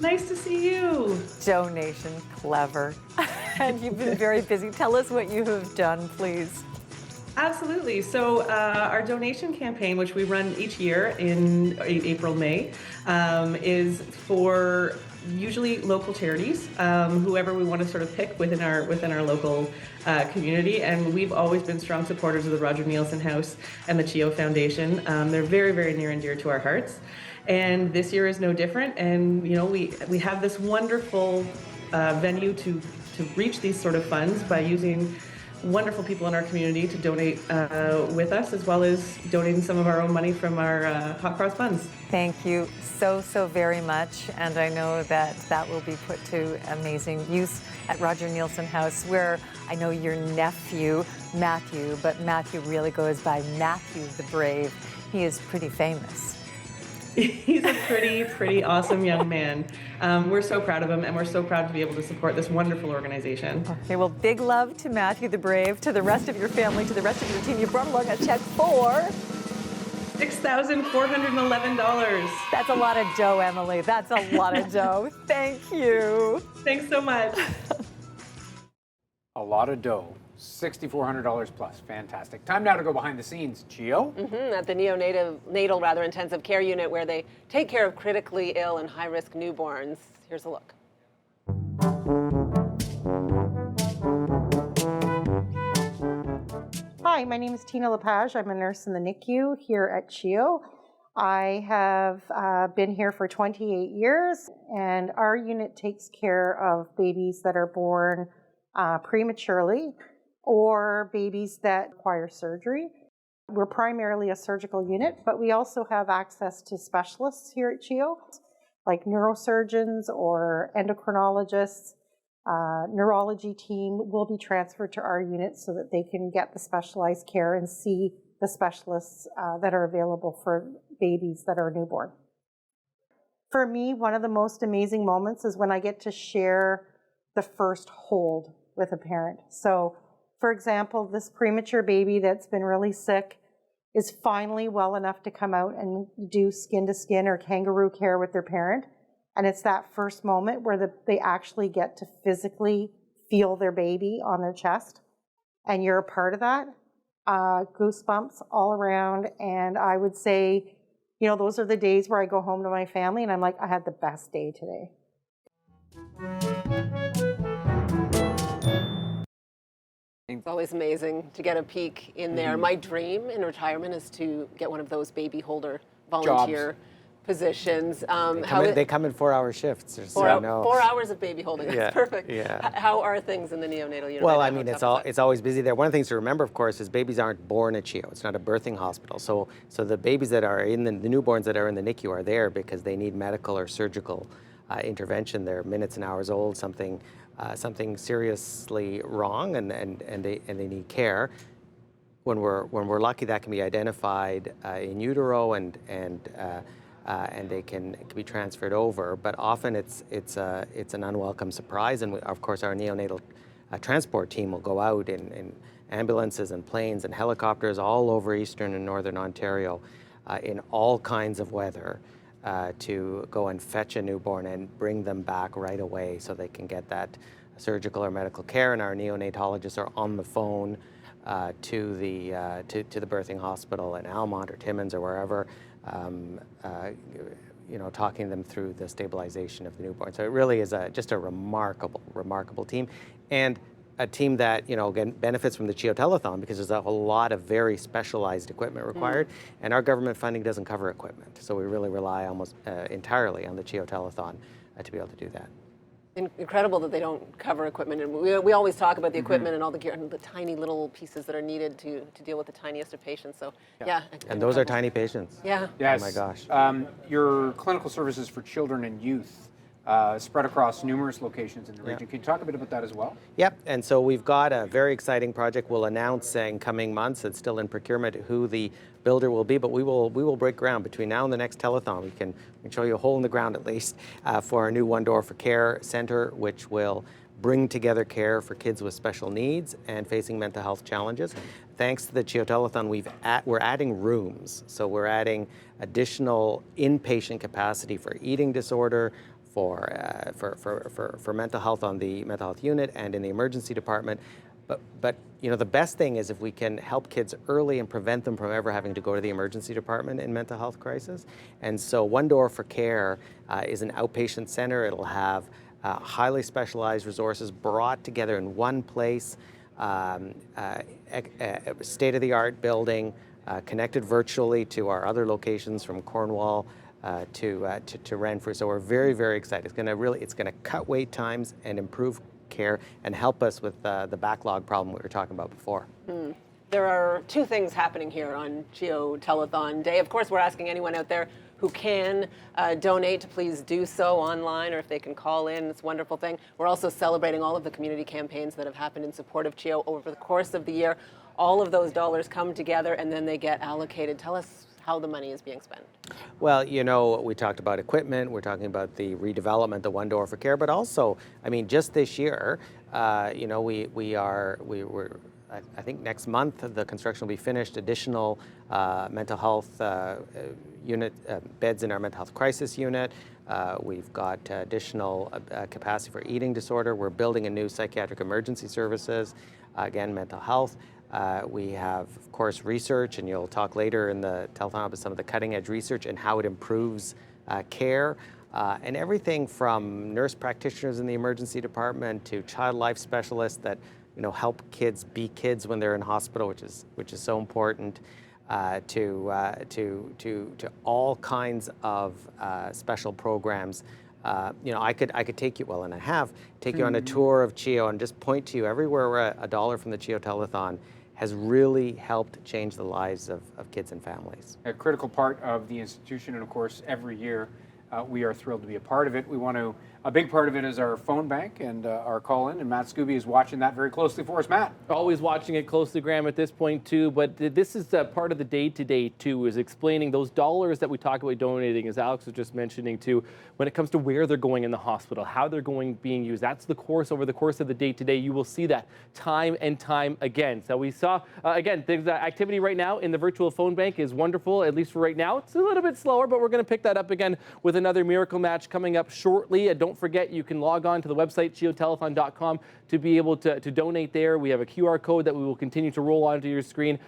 Nice to see you. Donation, clever. And you've been very busy. Tell us what you have done, please. Absolutely. So our donation campaign, which we run each year in April, May, is for usually local charities, whoever we want to sort of pick within our local community. And we've always been strong supporters of the Roger Nielsen House and the CHEO Foundation. They're very, very near and dear to our hearts. And this year is no different. And we have this wonderful venue to reach these sort of funds by using wonderful people in our community to donate with us, as well as donating some of our own money from our hot cross buns. Thank you so very much. And I know that will be put to amazing use at Roger Nielsen House, where I know your nephew, Matthew, but Matthew really goes by Matthew the Brave. He is pretty famous. He's a pretty awesome young man. We're so proud of him, and we're so proud to be able to support this wonderful organization. Okay, well, big love to Matthew the Brave, to the rest of your family, to the rest of your team. You brought along a check for $6,411. That's a lot of dough, Emily. That's a lot of dough. Thank you. Thanks so much. A lot of dough. $6,400 plus. Fantastic. Time now to go behind the scenes. CHEO? At the neonatal intensive care unit, where they take care of critically ill and high-risk newborns. Here's a look. Hi, my name is Tina Lepage. I'm a nurse in the NICU here at CHEO. I have been here for 28 years, and our unit takes care of babies that are born prematurely or babies that require surgery. We're primarily a surgical unit, but we also have access to specialists here at CHEO, like neurosurgeons or endocrinologists. Neurology team will be transferred to our unit so that they can get the specialized care and see the specialists that are available for babies that are newborn. For me, one of the most amazing moments is when I get to share the first hold with a parent. So, for example, this premature baby that's been really sick is finally well enough to come out and do skin-to-skin or kangaroo care with their parent. And it's that first moment where they actually get to physically feel their baby on their chest. And you're a part of that. Goosebumps all around. And I would say, those are the days where I go home to my family and I'm like, I had the best day today. It's always amazing to get a peek in there. My dream in retirement is to get one of those baby holder volunteer positions. They come in 4-hour shifts. 4 hours of baby holding. That's Yeah, perfect. yeah. How are things in the neonatal unit? Well, I mean, it's always busy there. One of the things to remember, of course, is babies aren't born at CHEO. It's not a birthing hospital. So the babies that are in the newborns that are in the NICU are there because they need medical or surgical intervention. They're minutes and hours old, something seriously wrong, and they need care. When we're lucky, that can be identified in utero and and it can be transferred over. But often it's an unwelcome surprise, and of course our neonatal transport team will go out in ambulances and planes and helicopters all over eastern and northern Ontario in all kinds of weather to go and fetch a newborn and bring them back right away so they can get that surgical or medical care. And our neonatologists are on the phone to the birthing hospital in Almont or Timmins or wherever, talking them through the stabilization of the newborn. So it really is just a remarkable team, and a team that, again, benefits from the CHEO Telethon because there's a whole lot of very specialized equipment required, and our government funding doesn't cover equipment. So we really rely almost entirely on the CHEO Telethon to be able to do that. Incredible that they don't cover equipment, and we always talk about the equipment and all the gear and the tiny little pieces that are needed to deal with the tiniest of patients. So yeah. And those are tiny patients. Yeah. Yes. Oh my gosh. Your clinical services for children and youth spread across numerous locations in the region. Can you talk a bit about that as well? Yep, and so we've got a very exciting project we'll announce in coming months. It's still in procurement who the builder will be, but we will break ground between now and the next telethon. We can show you a hole in the ground at least for our new One Door for Care Center, which will bring together care for kids with special needs and facing mental health challenges. Thanks to the CHEO Telethon, we're adding rooms. So we're adding additional inpatient capacity for eating disorder, for mental health on the mental health unit and in the emergency department. But the best thing is if we can help kids early and prevent them from ever having to go to the emergency department in mental health crisis. And so One Door for Care is an outpatient center. It'll have highly specialized resources brought together in one place, state-of-the-art building, connected virtually to our other locations from Cornwall to Renfrew. So we're very, very excited. It's going to cut wait times and improve care and help us with the backlog problem we were talking about before. There are two things happening here on CHEO Telethon Day. Of course, we're asking anyone out there who can donate to please do so online, or if they can call in. It's a wonderful thing. We're also celebrating all of the community campaigns that have happened in support of CHEO over the course of the year. All of those dollars come together and then they get allocated. Tell us how the money is being spent. Well, we talked about equipment, we're talking about the redevelopment, the One Door for Care, but also, just this year, I think next month the construction will be finished, additional mental health unit beds in our mental health crisis unit. We've got additional capacity for eating disorder. We're building a new psychiatric emergency services, again, mental health. We have, of course, research, and you'll talk later in the telethon about some of the cutting-edge research and how it improves care, and everything from nurse practitioners in the emergency department to child life specialists that help kids be kids when they're in hospital, which is so important, to all kinds of special programs. I could take you, and I have, take you on a tour of CHEO and just point to you everywhere where a dollar from the CHEO Telethon has really helped change the lives of kids and families. A critical part of the institution, and of course, every year we are thrilled to be a part of it. A big part of it is our phone bank and our call-in, and Matt Scooby is watching that very closely for us. Matt? Always watching it closely, Graham, at this point, too. But this is part of the day-to-day, too, is explaining those dollars that we talk about donating, as Alex was just mentioning, too, when it comes to where they're going in the hospital, how they're being used. That's the course over the course of the day-to-day. You will see that time and time again. So we saw, again, the activity right now in the virtual phone bank is wonderful, at least for right now. It's a little bit slower, but we're going to pick that up again with another miracle match coming up shortly. Don't forget, you can log on to the website, CHEOTelethon.com, to be able to donate there. We have a QR code that we will continue to roll onto your screen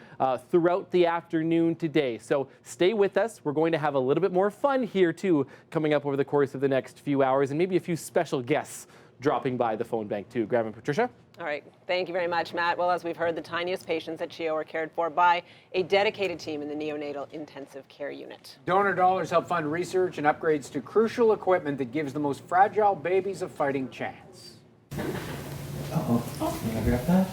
throughout the afternoon today. So stay with us. We're going to have a little bit more fun here, too, coming up over the course of the next few hours, and maybe a few special guests dropping by the phone bank, too. Graham and Patricia? All right. Thank you very much, Matt. Well, as we've heard, the tiniest patients at CHEO are cared for by a dedicated team in the neonatal intensive care unit. Donor dollars help fund research and upgrades to crucial equipment that gives the most fragile babies a fighting chance. Uh-oh. Can I grab that?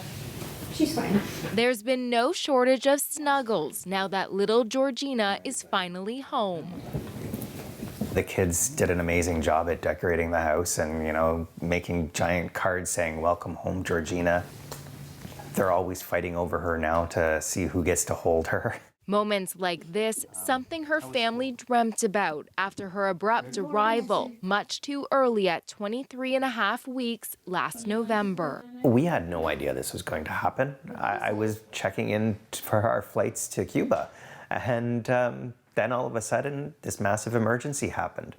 She's fine. There's been no shortage of snuggles now that little Georgina is finally home. The kids did an amazing job at decorating the house and, making giant cards saying, "Welcome home, Georgina." They're always fighting over her now to see who gets to hold her. Moments like this, something her family dreamt about after her abrupt arrival, much too early at 23.5 weeks last November. We had no idea this was going to happen. I was checking in for our flights to Cuba, and then all of a sudden, this massive emergency happened.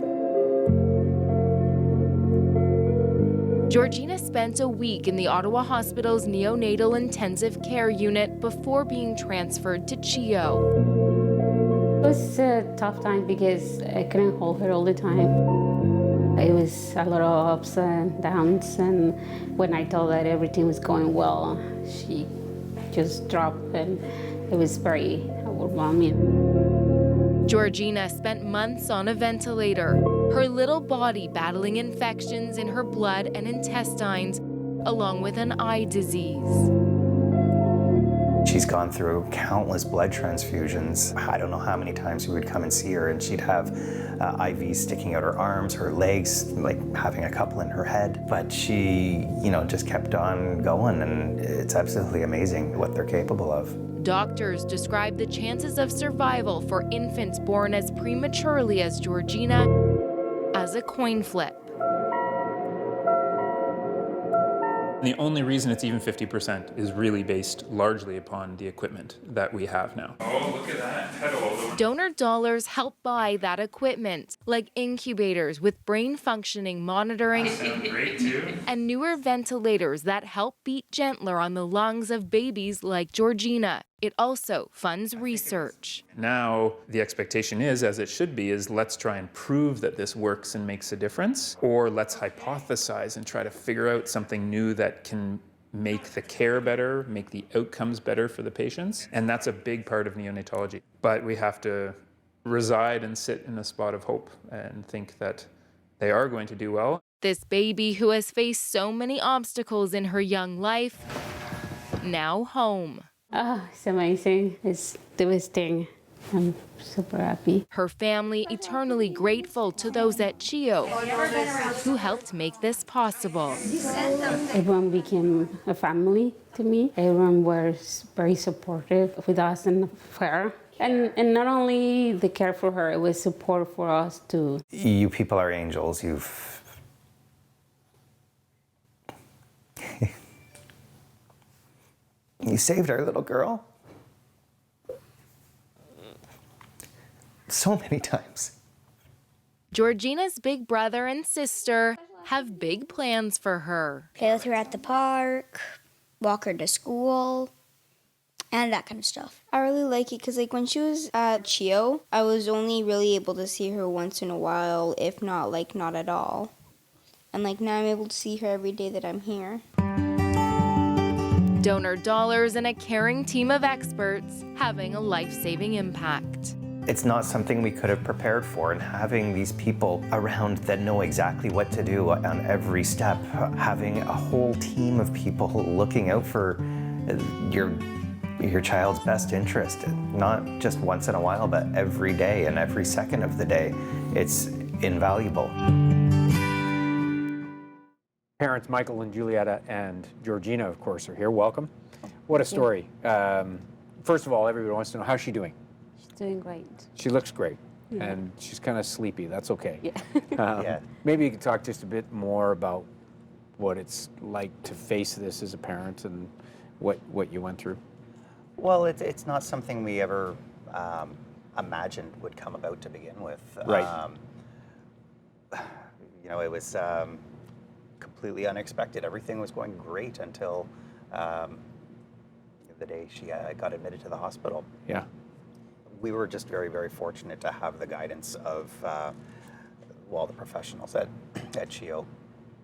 Georgina spent a week in the Ottawa Hospital's neonatal intensive care unit before being transferred to CHEO. It was a tough time because I couldn't hold her all the time. It was a lot of ups and downs, and when I told her everything was going well, she just dropped, and it was very overwhelming. Georgina spent months on a ventilator, her little body battling infections in her blood and intestines, along with an eye disease. She's gone through countless blood transfusions. I don't know how many times we would come and see her, and she'd have IVs sticking out her arms, her legs, like having a couple in her head. But she, just kept on going, and it's absolutely amazing what they're capable of. Doctors describe the chances of survival for infants born as prematurely as Georgina as a coin flip. The only reason it's even 50% is really based largely upon the equipment that we have now. Oh, look at that. Donor dollars help buy that equipment, like incubators with brain functioning monitoring Great too. and newer ventilators that help beat gentler on the lungs of babies like Georgina. It also funds research. Now, the expectation is, as it should be, is let's try and prove that this works and makes a difference, or let's hypothesize and try to figure out something new that can make the care better, make the outcomes better for the patients. And that's a big part of neonatology. But we have to reside and sit in a spot of hope and think that they are going to do well. This baby who has faced so many obstacles in her young life, now home. Oh, it's amazing. It's the best thing. I'm super happy. Her family eternally grateful to those at CHEO who helped make this possible. Everyone became a family to me. Everyone was very supportive with us and her. And not only the care for her, it was support for us too. You people are angels. You saved our little girl so many times. Georgina's big brother and sister have big plans for her. Play with her at the park, walk her to school, and that kind of stuff. I really like it because when she was at CHEO, I was only really able to see her once in a while, if not not at all. And now I'm able to see her every day that I'm here. Donor dollars and a caring team of experts having a life-saving impact. It's not something we could have prepared for, and having these people around that know exactly what to do on every step, having a whole team of people looking out for your child's best interest, not just once in a while, but every day and every second of the day, it's invaluable. Parents Michael and Julietta and Georgina, of course, are here. Welcome. What a story. First of all, everybody wants to know, how's she doing? She's doing great. She looks great. Yeah. And she's kind of sleepy. That's okay. Yeah. Maybe you could talk just a bit more about what it's like to face this as a parent and what you went through. Well, it's not something we ever imagined would come about to begin with. Right. It was completely unexpected. Everything was going great until the day she got admitted to the hospital. Yeah. We were just very, very fortunate to have the guidance of the professionals at CHEO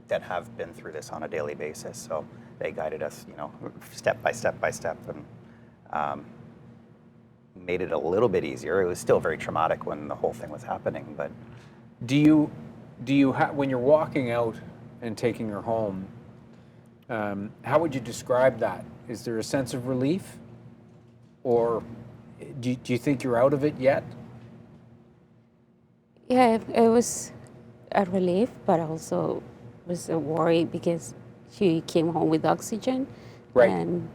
that have been through this on a daily basis. So they guided us, step by step by step, and made it a little bit easier. It was still very traumatic when the whole thing was happening, but. Do you when you're walking out and taking her home, how would you describe that? Is there a sense of relief, or do you think you're out of it yet? Yeah, it was a relief, but also was a worry because she came home with oxygen. Right. And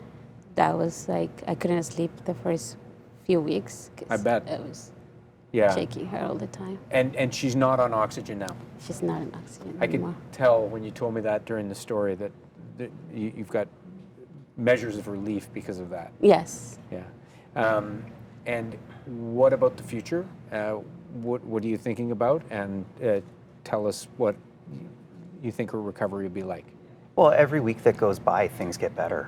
that was I couldn't sleep the first few weeks. 'Cause I bet. It was Yeah. shaking her all the time. And she's not on oxygen now. She's not on oxygen I could anymore. tell when you told me that during the story that you've got measures of relief because of that. Yes. Yeah. And what about the future? What are you thinking about? And tell us what you think her recovery will be like. Well, every week that goes by, things get better.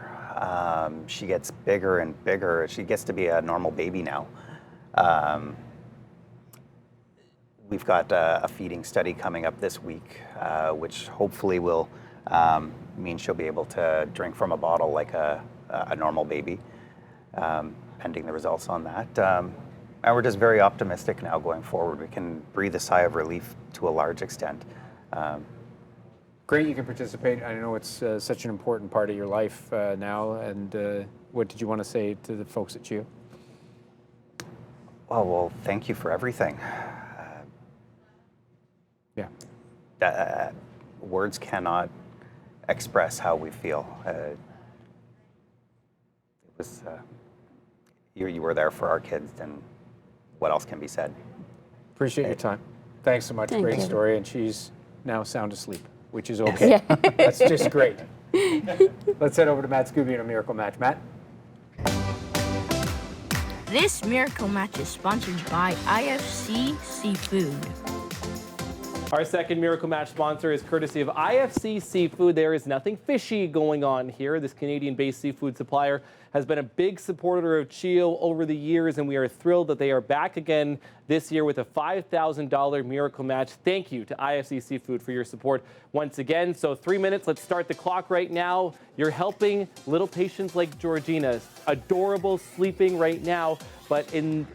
She gets bigger and bigger. She gets to be a normal baby now. We've got a feeding study coming up this week, which hopefully will mean she'll be able to drink from a bottle like a normal baby, pending the results on that. And we're just very optimistic now going forward. We can breathe a sigh of relief to a large extent. Great, you can participate. I know it's such an important part of your life now. And what did you want to say to the folks at CHEO? Oh, well, thank you for everything. Yeah. Words cannot express how we feel. It was you were there for our kids, and what else can be said? Appreciate your time. Thanks so much. Thank Great you. story. And she's now sound asleep, which is okay. That's just great. Let's head over to Matt Scooby in a Miracle Match. Matt? This Miracle Match is sponsored by IFC Seafood. Our second Miracle Match sponsor is courtesy of IFC Seafood. There is nothing fishy going on here. This Canadian-based seafood supplier has been a big supporter of CHEO over the years, and we are thrilled that they are back again this year with a $5,000 Miracle Match. Thank you to IFC Seafood for your support once again. So 3 minutes, let's start the clock right now. You're helping little patients like Georgina, adorable, sleeping right now. But in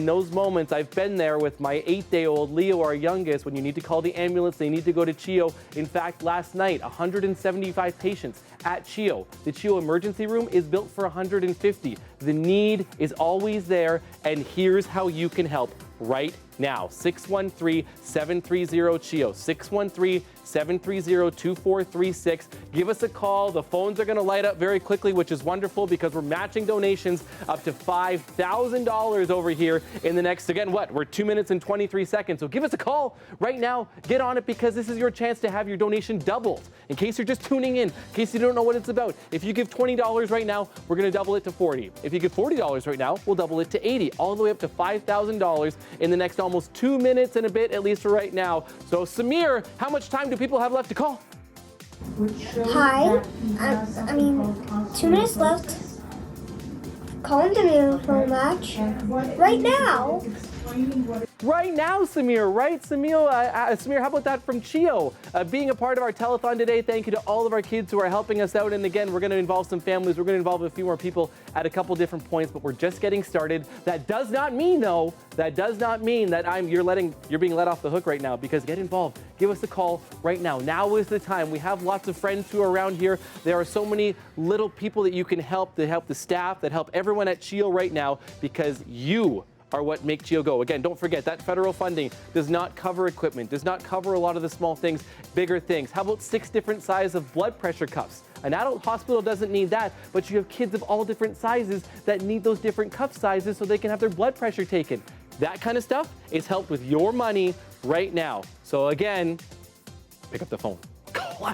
those moments, I've been there with my 8-day-old Leo, our youngest, when you need to call the ambulance, they need to go to CHEO. In fact, last night, 175 patients at CHEO. The CHEO emergency room is built for 150. The need is always there, and here's how you can help right now. 613-730-CHEO. 613-730-2436. Give us a call. The phones are going to light up very quickly, which is wonderful because we're matching donations up to $5,000 over here in the next, again, we're 2 minutes and 23 seconds. So give us a call right now. Get on it because this is your chance to have your donation doubled. In case you're just tuning in case you don't know what it's about. If you give $20 right now, we're going to double it to $40. If you give $40 right now, we'll double it to $80, all the way up to $5,000 in the next almost 2 minutes and a bit, at least for right now. So Samir, how much time do people have left to call? Hi, 2 minutes left. Calling the Miracle Match right now. Right now, Samir, right? Samir, how about that from CHEO? Being a part of our telethon today, thank you to all of our kids who are helping us out. And again, we're going to involve some families. We're going to involve a few more people at a couple different points, but we're just getting started. That does not mean, though, that you're being let off the hook right now, because get involved. Give us a call right now. Now is the time. We have lots of friends who are around here. There are so many little people that you can help, that help the staff, that help everyone at CHEO right now, because you are what make CHEO go. Again, don't forget that federal funding does not cover equipment, does not cover a lot of the small things, bigger things. How about 6 different sizes of blood pressure cuffs? An adult hospital doesn't need that, but you have kids of all different sizes that need those different cuff sizes so they can have their blood pressure taken. That kind of stuff is helped with your money right now. So again, pick up the phone. Call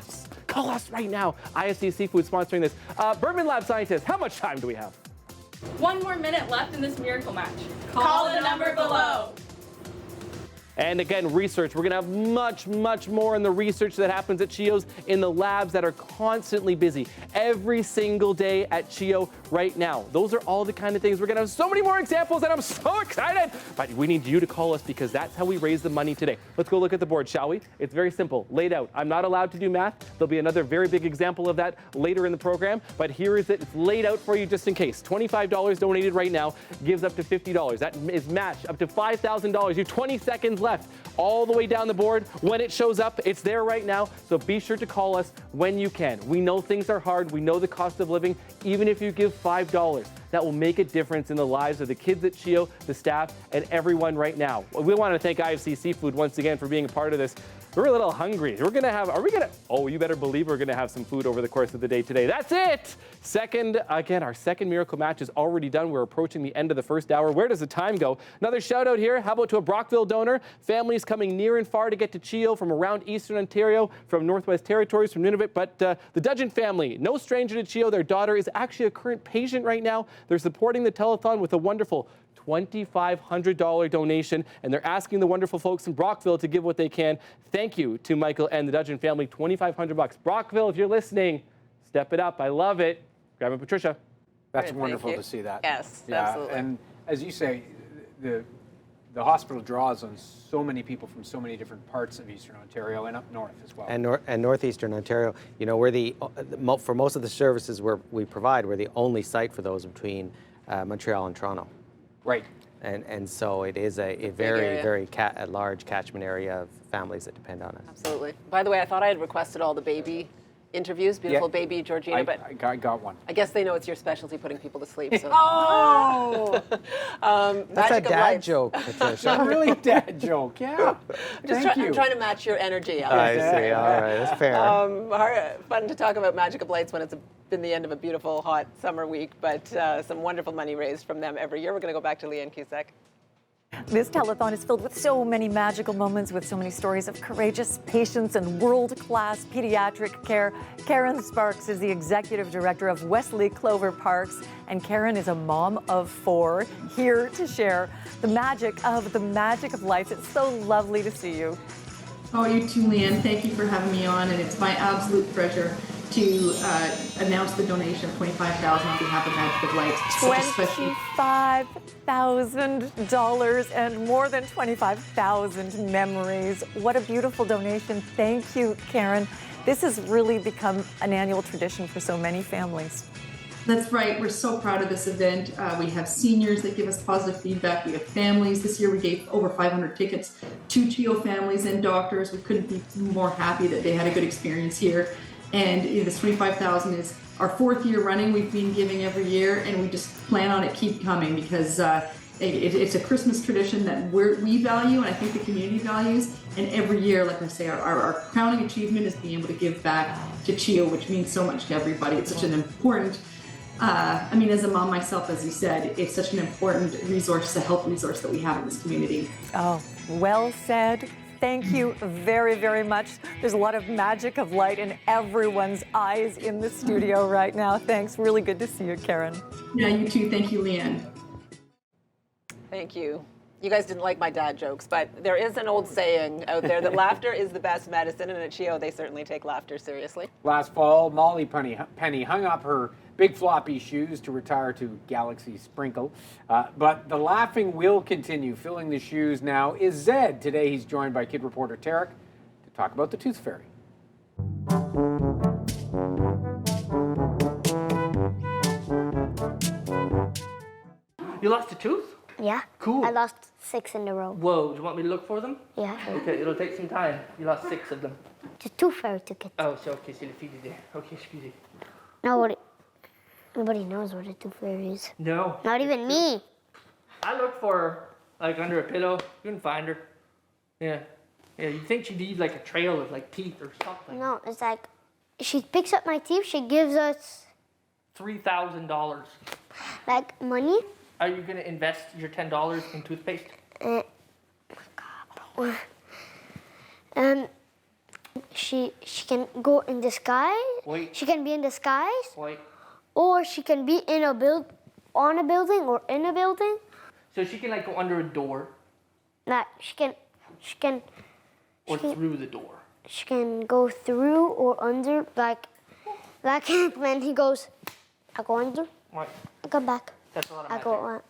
us right now. IFC Seafood sponsoring this. Berman Lab scientists, how much time do we have? 1 more minute left in this Miracle Match. Call the number below. And again, research. We're going to have much, much more in the research that happens at CHEO's in the labs that are constantly busy every single day at CHEO right now. Those are all the kind of things. We're going to have so many more examples, and I'm so excited. But we need you to call us because that's how we raise the money today. Let's go look at the board, shall we? It's very simple, laid out. I'm not allowed to do math. There'll be another very big example of that later in the program. But here is it. It's laid out for you just in case. $25 donated right now gives up to $50. That is matched up to $5,000. You have 20 seconds left all the way down the board. When it shows up, it's there right now. So be sure to call us when you can. We know things are hard. We know the cost of living. Even if you give $5, that will make a difference in the lives of the kids at CHEO, the staff, and everyone right now. We want to thank IFC Seafood once again for being a part of this. We're a little hungry. Oh, you better believe we're gonna have some food over the course of the day today. That's it! Our second miracle match is already done. We're approaching the end of the first hour. Where does the time go? Another shout out here. How about to a Brockville donor? Families coming near and far to get to CHEO from around Eastern Ontario, from Northwest Territories, from Nunavut. But the Dudgeon family, no stranger to CHEO. Their daughter is actually a current patient right now. They're supporting the telethon with a wonderful $2,500 donation, and they're asking the wonderful folks in Brockville to give what they can. Thank you to Michael and the Dudgeon family, $2,500. Brockville, if you're listening, step it up. I love it. Grandma Patricia. That's wonderful to see that. Yes, yeah, absolutely. And as you say, the hospital draws on so many people from so many different parts of Eastern Ontario and up north as well. And Northeastern Ontario. You know, we're for most of the services we provide, we're the only site for those between Montreal and Toronto. Right. And so it is a very large catchment area of families that depend on us. Absolutely. By the way, I thought I had requested all the baby interviews, beautiful baby Georgina, but I got one. I guess they know it's your specialty putting people to sleep. So. Oh! That's a dad joke, Patricia. Not really a dad joke, yeah. I'm trying to match your energy. I see, all right, that's fair. Fun to talk about Magic of Lights when it's been the end of a beautiful, hot summer week, but some wonderful money raised from them every year. We're going to go back to Leanne Cusack. This telethon is filled with so many magical moments, with so many stories of courageous patients and world-class pediatric care. Karen Sparks is the executive director of Wesley Clover Parks, and Karen is a mom of 4 here to share the magic of life. It's so lovely to see you. Oh, you too, Leanne. Thank you for having me on, and it's my absolute pleasure to announce the donation of $25,000 on behalf of Magic of Lights. $25,000 and more than 25,000 memories. What a beautiful donation. Thank you, Karen. This has really become an annual tradition for so many families. That's right. We're so proud of this event. We have seniors that give us positive feedback. We have families. This year we gave over 500 tickets to CHEO families and doctors. We couldn't be more happy that they had a good experience here. And this $25,000 is our 4th year running. We've been giving every year, and we just plan on it keep coming because it's a Christmas tradition that we value, and I think the community values. And every year, like I say, our crowning achievement is being able to give back to CHEO, which means so much to everybody. It's such an important, as a mom myself, as you said, it's such an important resource, a health resource that we have in this community. Oh, well said. Thank you very, very much. There's a lot of magic of light in everyone's eyes in the studio right now. Thanks. Really good to see you, Karen. Yeah, you too. Thank you, Leanne. Thank you. You guys didn't like my dad jokes, but there is an old saying out there that laughter is the best medicine, and at CHEO, they certainly take laughter seriously. Last fall, Molly Penny hung up her big floppy shoes to retire to Galaxy Sprinkle. But the laughing will continue. Filling the shoes now is Zed. Today he's joined by kid reporter Tarek to talk about the Tooth Fairy. You lost a tooth? Yeah. Cool. I lost 6 in a row. Whoa, do you want me to look for them? Yeah. Okay, it'll take some time. You lost 6 of them. The Tooth Fairy took it. Oh, so okay, c'est le fille there. Okay, excuse me. Nobody knows what a Tooth Fairy is. No. Not even me. I looked for her, like, under a pillow. Couldn't find her. Yeah. Yeah, you'd think she'd leave, like, a trail of, like, teeth or something. No, it's like, she picks up my teeth, she gives us... $3,000. Like, money? Are you going to invest your $10 in toothpaste? She can go in disguise. Wait. She can be in disguise. Wait. Or she can be in on a building or in a building. So she can, like, go under a door? Like, she can through the door? She can go through or under, like when he goes, I go under, Right. I come back. That's a lot of I magic. go on.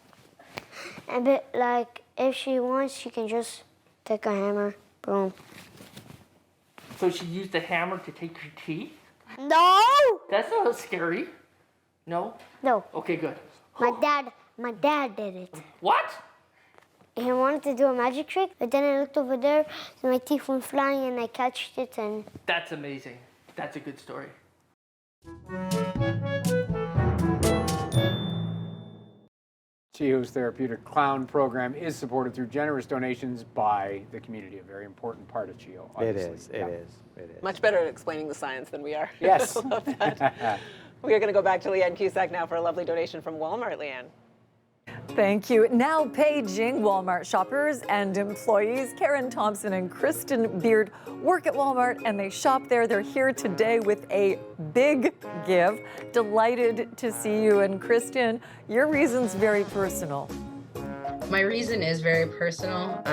And but like if she wants, she can just take a hammer, boom. So she used a hammer to take your teeth? No! That's not scary. No? No. Okay, good. My dad did it. What? He wanted to do a magic trick, but then I looked over there, so my teeth went flying and I catched it and... That's amazing. That's a good story. CHEO's Therapeutic Clown program is supported through generous donations by the community, a very important part of CHEO, obviously. It is. Much better at explaining the science than we are. Yes. I love that. We are going to go back to Leanne Cusack now for a lovely donation from Walmart. Leanne. Thank you. Now paging Walmart shoppers and employees. Karen Thompson and Kristen Beard work at Walmart and they shop there. They're here today with a big give. Delighted to see you. And Kristen, your reason's very personal. My reason is very personal.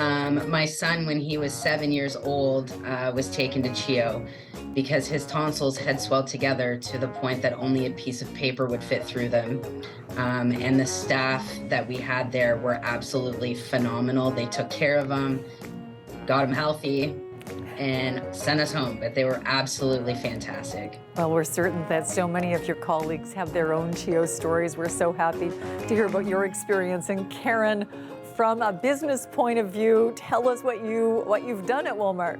My son, when he was 7 years old, was taken to CHEO because his tonsils had swelled together to the point that only a piece of paper would fit through them. And the staff that we had there were absolutely phenomenal. They took care of him, got him healthy, and sent us home. But they were absolutely fantastic. Well, we're certain that so many of your colleagues have their own CHEO stories. We're so happy to hear about your experience. And Karen, from a business point of view, tell us what you've done at Walmart.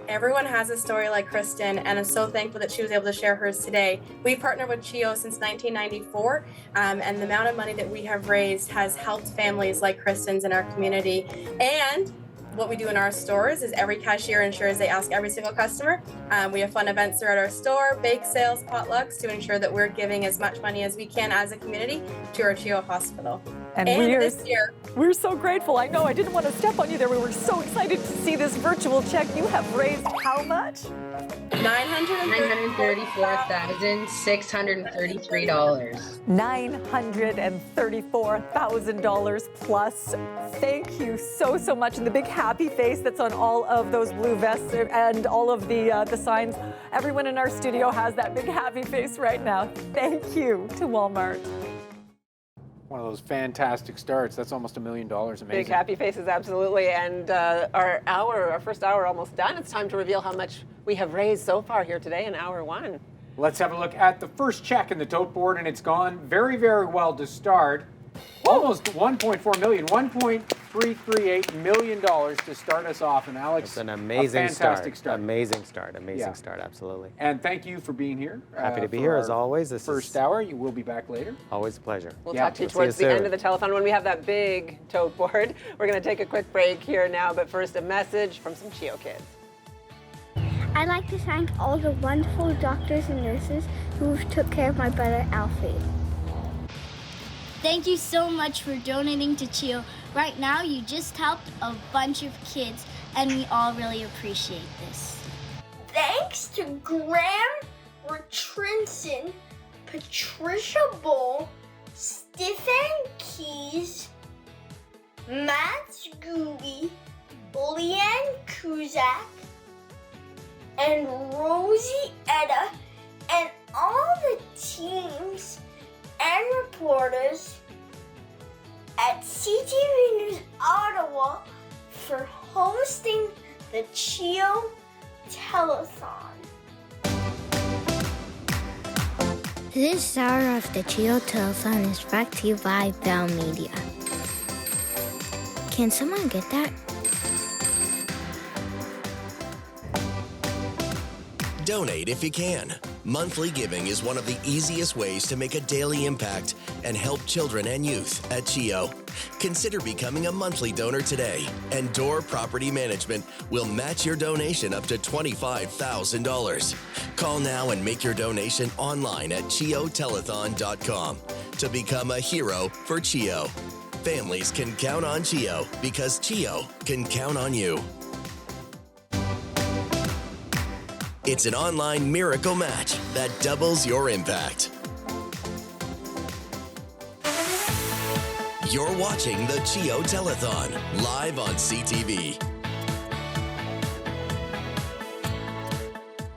Everyone has a story like Kristen, and I'm so thankful that she was able to share hers today. We've partnered with CHEO since 1994, and the amount of money that we have raised has helped families like Kristen's in our community. And what we do in our stores is every cashier ensures they ask every single customer. We have fun events throughout our store, bake sales, potlucks to ensure that we're giving as much money as we can as a community to our CHEO hospital. And this year, we're so grateful. I know I didn't want to step on you there. We were so excited to see this virtual check. You have raised how much? $934,633. $934,000 plus. Thank you so much. And the big happy face that's on all of those blue vests and all of the signs. Everyone in our studio has that big happy face right now. Thank you to Walmart. One of those fantastic starts. That's almost $1 million. Amazing. Big happy faces, absolutely. And our first hour almost done. It's time to reveal how much we have raised so far here today in hour one. Let's have a look at the first check in the tote board, and it's gone very, very well to start. Almost $1.4 million, $1.338 million to start us off. And Alex, it's an amazing fantastic start. Amazing start, absolutely. And thank you for being here. Happy to be here as always. This first hour, you will be back later. Always a pleasure. We'll talk to you towards the end of the telethon when we have that big tote board. We're going to take a quick break here now, but first a message from some CHEO kids. I'd like to thank all the wonderful doctors and nurses who took care of my brother Alfie. Thank you so much for donating to CHEO. Right now, you just helped a bunch of kids, and we all really appreciate this. Thanks to Graham Richardson, Patricia Bull, Stephen Keys, Matt Googie, Leanne Cusack, and Rosie Etta, and all the teams and reporters at CTV News Ottawa for hosting the CHEO Telethon. This hour of the CHEO Telethon is brought to you by Bell Media. Can someone get that? Donate if you can. Monthly giving is one of the easiest ways to make a daily impact and help children and youth at CHEO. Consider becoming a monthly donor today, and Door Property Management will match your donation up to $25,000. Call now and make your donation online at CHEOTelethon.com to become a hero for CHEO. Families can count on CHEO because CHEO can count on you. It's an online miracle match that doubles your impact. You're watching the CHEO Telethon live on CTV.